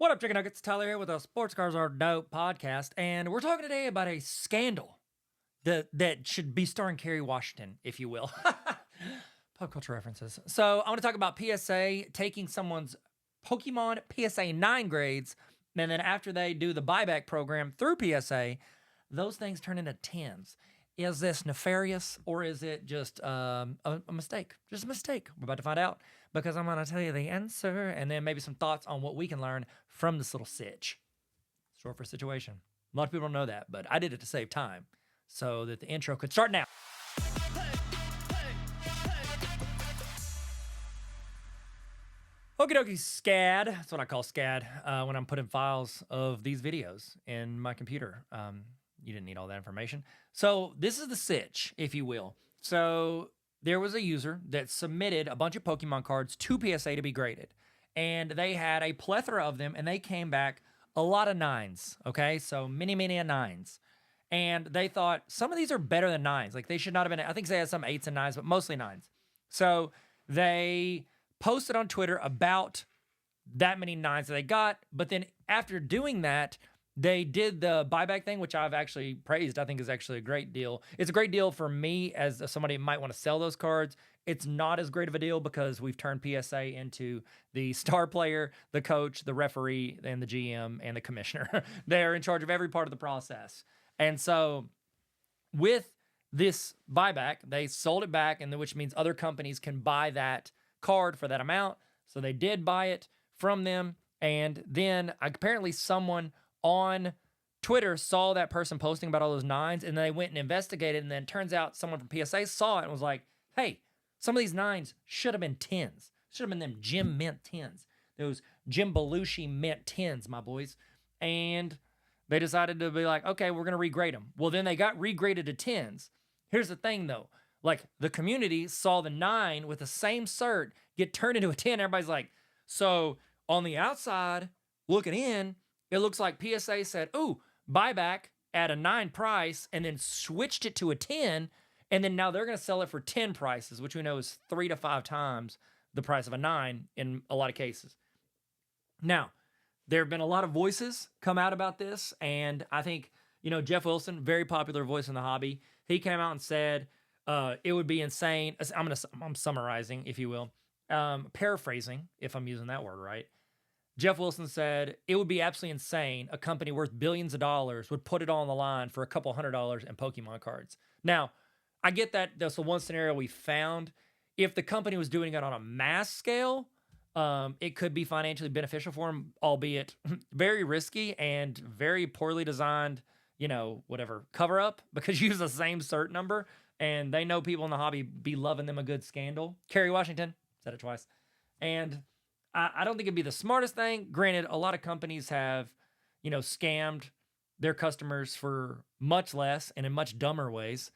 What up, Chicken Nuggets? Tyler here with a Sports Cars Are Dope podcast, and we're talking today about a scandal that should be starring Kerry Washington, if you will. Pop culture references. So I want to talk about PSA taking someone's Pokemon PSA 9 grades, and then after they do the buyback program through PSA, those things turn into 10s. Is this nefarious, or is it just a mistake? Just a mistake. We're about to find out, because I'm going to tell you the answer and then maybe some thoughts on what we can learn from this little sitch. Short for situation. A lot of people don't know that, but I did it to save time so that the intro could start now. Okie dokie, SCAD. That's what I call SCAD when I'm putting files of these videos in my computer. You didn't need all that information. So this is the sitch, if you will. So there was a user that submitted a bunch of Pokemon cards to PSA to be graded. And they had a plethora of them, and they came back a lot of 9s, okay? So many a 9s. And they thought, some of these are better than 9s. Like, they should not have been, I think they had some 8s and 9s, but mostly 9s. So they posted on Twitter about that many 9s that they got. But then after doing that, they did the buyback thing, which I've actually praised. I think is actually a great deal. It's a great deal for me as somebody who might want to sell those cards. It's not as great of a deal because we've turned PSA into the star player, the coach, the referee, and the GM, and the commissioner. They're in charge of every part of the process. And so with this buyback, they sold it back, and which means other companies can buy that card for that amount. So they did buy it from them. And then apparently someone on Twitter saw that person posting about all those 9s, and they went and investigated, and then it turns out someone from PSA saw it and was like, hey, some of these 9s should have been 10s. Should have been them Jim Mint 10s. Those Jim Belushi Mint 10s, my boys. And they decided to be like, okay, we're going to regrade them. Well, then they got regraded to 10s. Here's the thing, though. Like, the community saw the 9 with the same cert get turned into a 10. Everybody's like, so on the outside, looking in, it looks like PSA said, ooh, buyback at a 9 price, and then switched it to a 10, and then now they're going to sell it for 10 prices, which we know is 3 to 5 times the price of a 9 in a lot of cases. Now, there have been a lot of voices come out about this, and I think, Jeff Wilson, very popular voice in the hobby, he came out and said it would be insane. I'm summarizing, if you will, paraphrasing, if I'm using that word right. Jeff Wilson said it would be absolutely insane. A company worth billions of dollars would put it all on the line for a couple $100 in Pokemon cards. Now, I get that that's the one scenario we found. If the company was doing it on a mass scale, it could be financially beneficial for them, albeit very risky and very poorly designed, cover up, because you use the same cert number, and they know people in the hobby be loving them a good scandal. Kerry Washington, said it twice. And I don't think it'd be the smartest thing. Granted, a lot of companies have, scammed their customers for much less and in much dumber ways,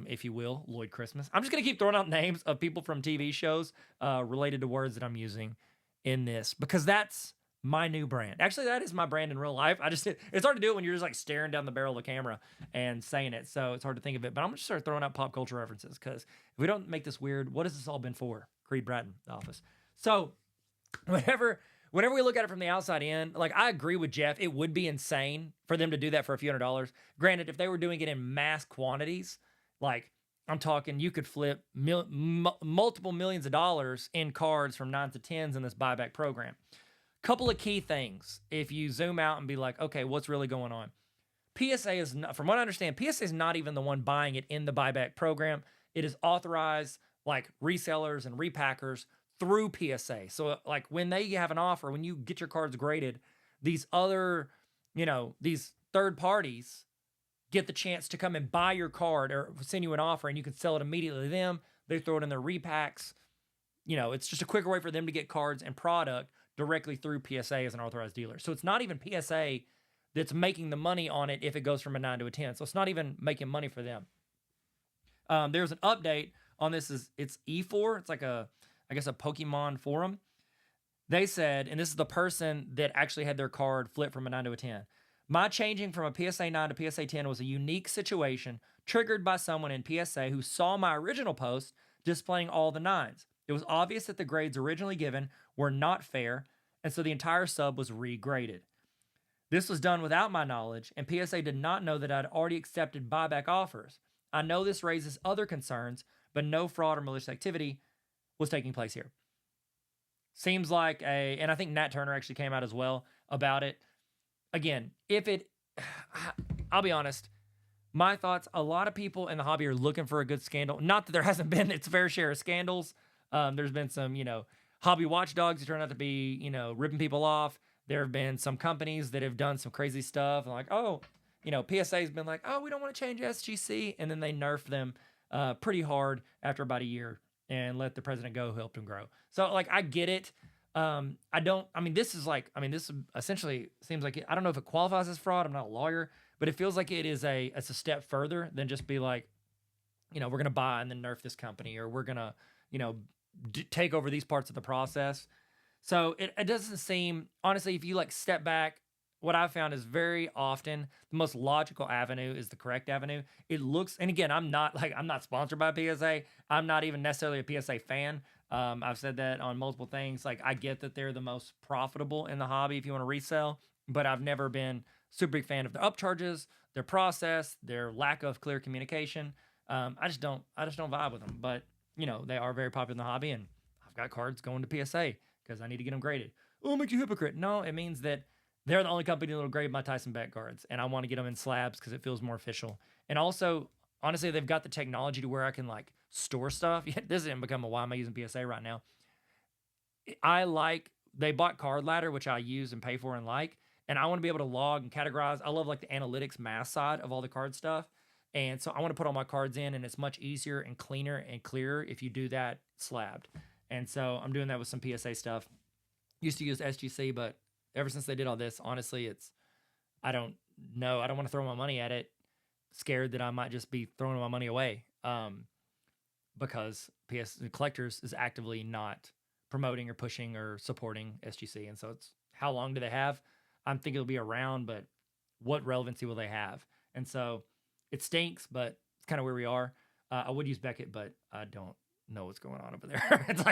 if you will, Lloyd Christmas. I'm just going to keep throwing out names of people from TV shows related to words that I'm using in this, because that's my new brand. Actually, that is my brand in real life. It's hard to do it when you're just like staring down the barrel of the camera and saying it. So it's hard to think of it, but I'm going to start throwing out pop culture references, because if we don't make this weird, what has this all been for? Creed Bratton, The Office. So whenever we look at it from the outside in, like, I agree with Jeff, it would be insane for them to do that for a few $100s. Granted, if they were doing it in mass quantities, like, I'm talking, you could flip multiple millions of dollars in cards from 9s to 10s in this buyback program. Couple of key things, if you zoom out and be like, okay, what's really going on? PSA is not, from what I understand, PSA is not even the one buying it in the buyback program. It is authorized, like, resellers and repackers through PSA. So, like, when they have an offer, when you get your cards graded, these other, these third parties get the chance to come and buy your card or send you an offer, and you can sell it immediately to them. They throw it in their repacks. It's just a quicker way for them to get cards and product directly through PSA as an authorized dealer. So it's not even PSA that's making the money on it if it goes from a 9 to a 10. So it's not even making money for them. There's an update on this. It's E4. It's like a Pokemon forum. They said, and this is the person that actually had their card flip from a 9 to a 10. My changing from a PSA 9 to PSA 10 was a unique situation triggered by someone in PSA who saw my original post displaying all the 9s. It was obvious that the grades originally given were not fair, and so the entire sub was regraded. This was done without my knowledge, and PSA did not know that I'd already accepted buyback offers. I know this raises other concerns, but no fraud or malicious activity was taking place here. Seems like and I think Nat Turner actually came out as well about it. Again, I'll be honest, my thoughts, a lot of people in the hobby are looking for a good scandal. Not that there hasn't been its fair share of scandals. There's been some, hobby watchdogs who turn out to be, ripping people off. There have been some companies that have done some crazy stuff. And like, PSA's been like, oh, we don't want to change SGC. And then they nerf them pretty hard after about a year and let the president go who helped him grow. So, I get it. This essentially seems like, I don't know if it qualifies as fraud. I'm not a lawyer, but it feels like it's a step further than just be like, we're going to buy and then nerf this company, or we're going to, take over these parts of the process. So it doesn't seem, honestly, if you step back, what I've found is very often the most logical avenue is the correct avenue. It looks, and again, I'm not sponsored by PSA. I'm not even necessarily a PSA fan. I've said that on multiple things. I get that they're the most profitable in the hobby if you want to resell, but I've never been super big fan of their upcharges, their process, their lack of clear communication. I just don't vibe with them, but they are very popular in the hobby, and I've got cards going to PSA because I need to get them graded. Oh, make you a hypocrite. No, it means that they're the only company that will grade my Tyson Beck cards, and I want to get them in slabs because it feels more official. And also, honestly, they've got the technology to where I can store stuff. This didn't become a why am I using PSA right now. They bought Card Ladder, which I use and pay for and and I want to be able to log and categorize. I love the analytics math side of all the card stuff. And so I want to put all my cards in, and it's much easier and cleaner and clearer if you do that slabbed. And so I'm doing that with some PSA stuff. Used to use SGC, but ever since they did all this, honestly, I don't know. I don't want to throw my money at it, scared that I might just be throwing my money away because Collectors is actively not promoting or pushing or supporting SGC. And so it's, how long do they have? I'm thinking it'll be around, but what relevancy will they have? And so it stinks, but it's kind of where we are. I would use Beckett, but I don't know what's going on over there. It's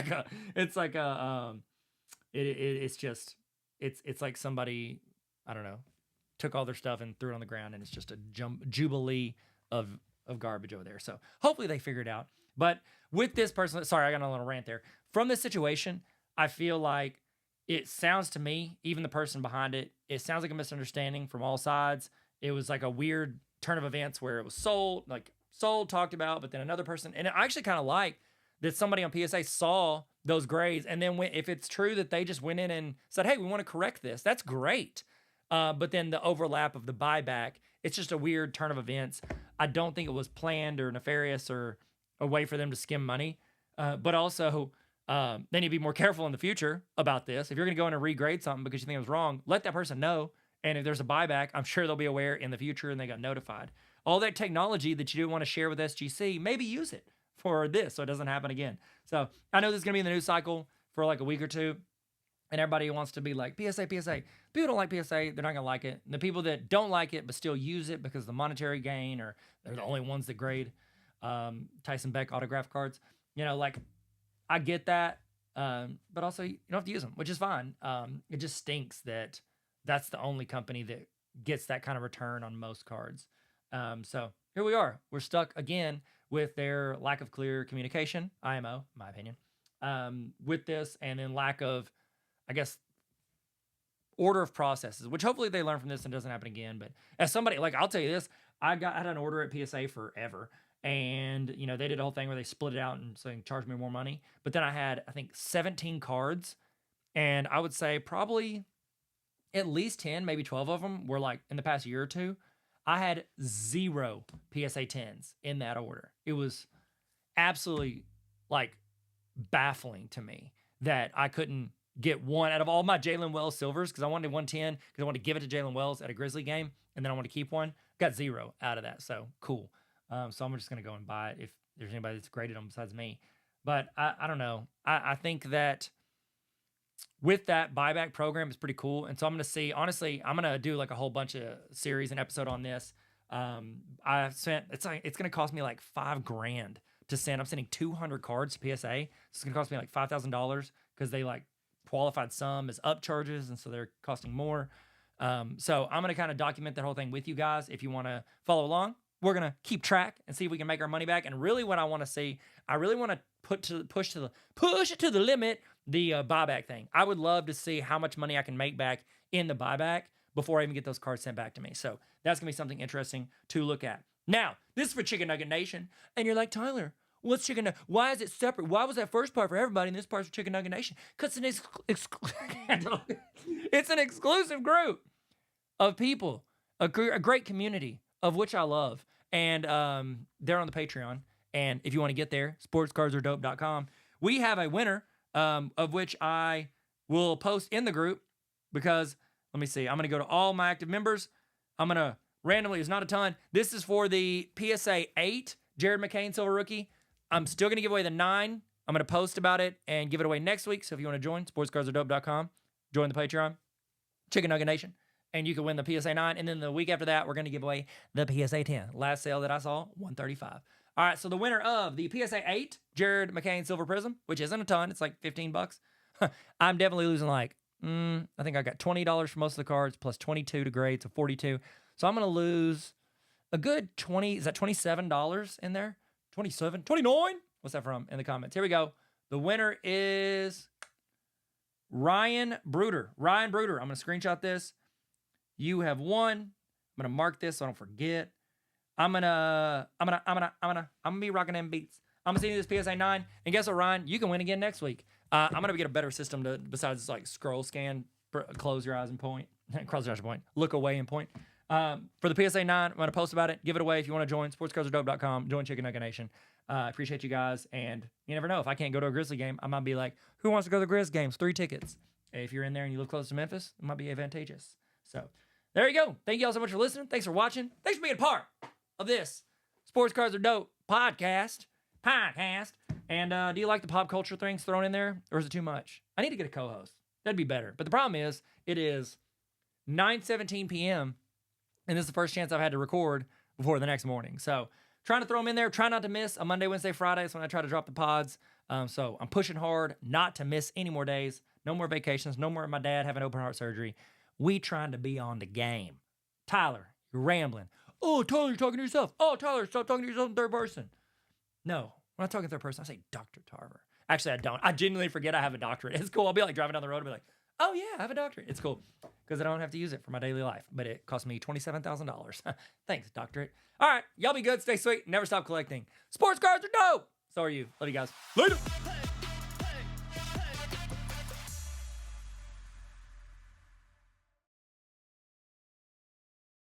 like somebody, I don't know, took all their stuff and threw it on the ground, and it's just a jubilee of garbage over there. So hopefully they figure it out. But with this person, sorry, I got a little rant there. From this situation, I feel like it sounds to me, even the person behind it, it sounds like a misunderstanding from all sides. It was like a weird turn of events where it was sold, talked about, but then another person, and I actually kind of like that somebody on PSA saw those grades, and then if it's true that they just went in and said, hey, we want to correct this, that's great. But then the overlap of the buyback, it's just a weird turn of events. I don't think it was planned or nefarious or a way for them to skim money. But also, then you'd be more careful in the future about this. If you're going to go in and regrade something because you think it was wrong, let that person know. And if there's a buyback, I'm sure they'll be aware in the future and they got notified. All that technology that you do want to share with SGC, maybe use it for this so it doesn't happen again. So I know this is going to be in the news cycle for a week or two. And everybody wants to be like, PSA. People don't like PSA. They're not going to like it. And the people that don't like it but still use it because of the monetary gain, or they're the only ones that grade Tyson Beck autograph cards. I get that. But also, you don't have to use them, which is fine. It just stinks that that's the only company that gets that kind of return on most cards. So here we are. We're stuck again with their lack of clear communication, IMO, in my opinion, with this, and then lack of, I guess, order of processes, which hopefully they learn from this and doesn't happen again. But as somebody, I'll tell you this, I had an order at PSA forever, and they did a whole thing where they split it out and so they can charge me more money. But then I had, I think, 17 cards, and I would say probably at least 10, maybe 12 of them were in the past year or two. I had 0 PSA 10s in that order. It was absolutely baffling to me that I couldn't get one out of all my Jalen Wells silvers, because I wanted 110 because I wanted to give it to Jalen Wells at a Grizzly game, and then I wanted to keep one. Got 0 out of that, so cool. So I'm just going to go and buy it if there's anybody that's graded them besides me. But I don't know. I think that with that buyback program is pretty cool. And so I'm going to see, honestly, I'm going to do a whole bunch of series and episode on this. It's going to cost me $5,000 to send. I'm sending 200 cards to PSA. So it's going to cost me $5,000 because they qualified sum as upcharges, and so they're costing more. So I'm going to kind of document that whole thing with you guys. If you want to follow along, we're going to keep track and see if we can make our money back. And really what I want to see, I really want to push it to the limit, the buyback thing. I would love to see how much money I can make back in the buyback before I even get those cards sent back to me. So that's going to be something interesting to look at. Now, this is for Chicken Nugget Nation. And you're like, Tyler, what's Chicken Nugget? Why is it separate? Why was that first part for everybody and this part's for Chicken Nugget Nation? Because it's an exclusive group of people, a great community of which I love. And they're on the Patreon. And if you want to get there, sportscardsaredope.com. We have a winner of which I will post in the group because, let me see, I'm going to go to all my active members. I'm going to randomly, it's not a ton. This is for the PSA 8, Jared McCain Silver Rookie. I'm still going to give away the 9. I'm going to post about it and give it away next week. So if you want to join, sportscardsaredope.com, join the Patreon, Chicken Nugget Nation, and you can win the PSA 9. And then the week after that, we're going to give away the PSA 10. Last sale that I saw, $135. All right, so the winner of the PSA 8, Jared McCain Silver Prism, which isn't a ton, it's like $15. I'm definitely losing like, I think I got $20 for most of the cards, plus 22 to grade, so 42. So I'm going to lose a good 20, is that $27 in there? 27, 29? What's that from? In the comments. Here we go. The winner is Ryan Bruder. Ryan Bruder, I'm going to screenshot this. You have won. I'm going to mark this so I don't forget. I'm gonna be rocking them beats. I'm gonna send you this PSA 9, and guess what, Ryan? You can win again next week. I'm gonna get a better system to besides like scroll scan, close your eyes and point, close your eyes and point, look away and point. For the PSA 9, I'm gonna post about it. Give it away if you want to join. Sportscardsaredope.com. Join Chicken Nugget Nation. Appreciate you guys, and you never know if I can't go to a Grizzly game, I might be like, who wants to go to the Grizz games? 3 tickets. If you're in there and you live close to Memphis, it might be advantageous. So there you go. Thank you all so much for listening. Thanks for watching. Thanks for being a part of this Sports Cards Are Dope podcast. And do you like the pop culture things thrown in there, or is it too much? I need to get a co-host. That'd be better. But the problem is, it is 9:17 p.m., and this is the first chance I've had to record before the next morning. So trying to throw them in there. Try not to miss a Monday, Wednesday, Friday. That's when I try to drop the pods. So I'm pushing hard not to miss any more days. No more vacations. No more my dad having open heart surgery. We trying to be on the game. Tyler, you're rambling. Oh, Tyler, you're talking to yourself. Oh, Tyler, stop talking to yourself in third person. No, when I talk in third person, I say Dr. Tarver. Actually, I don't. I genuinely forget I have a doctorate. It's cool. I'll be like driving down the road and be like, oh, yeah, I have a doctorate. It's cool because I don't have to use it for my daily life. But it cost me $27,000. Thanks, doctorate. All right, y'all be good. Stay sweet. Never stop collecting. Sports cards are dope. So are you. Love you guys. Later.